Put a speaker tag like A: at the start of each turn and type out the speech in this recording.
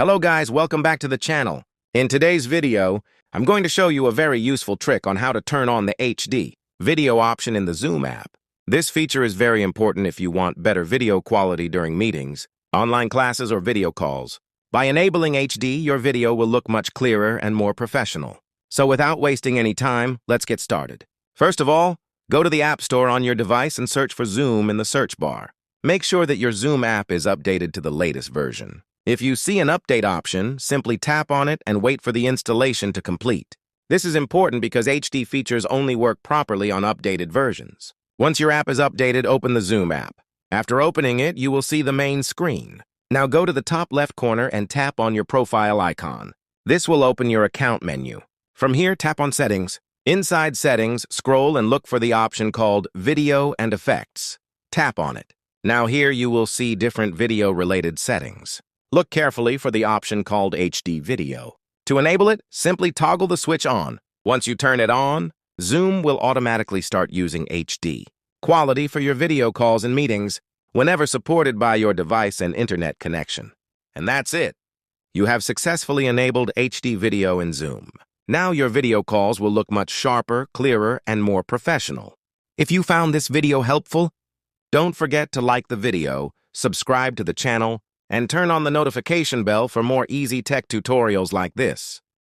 A: Hello guys, welcome back to the channel. In today's video, I'm going to show you a very useful trick on how to turn on the HD video option in the Zoom app. This feature is very important if you want better video quality during meetings, online classes, or video calls. By enabling HD, your video will look much clearer and more professional. So without wasting any time, let's get started. First of all, go to the App Store on your device and search for Zoom in the search bar. Make sure that your Zoom app is updated to the latest version. If you see an update option, simply tap on it and wait for the installation to complete. This is important because HD features only work properly on updated versions. Once your app is updated, open the Zoom app. After opening it, you will see the main screen. Now go to the top left corner and tap on your profile icon. This will open your account menu. From here, tap on Settings. Inside Settings, scroll and look for the option called Video and Effects. Tap on it. Now here you will see different video-related settings. Look carefully for the option called HD Video. To enable it, simply toggle the switch on. Once you turn it on, Zoom will automatically start using HD quality for your video calls and meetings, whenever supported by your device and internet connection. And that's it. You have successfully enabled HD video in Zoom. Now your video calls will look much sharper, clearer, and more professional. If you found this video helpful, don't forget to like the video, subscribe to the channel, and turn on the notification bell for more easy tech tutorials like this.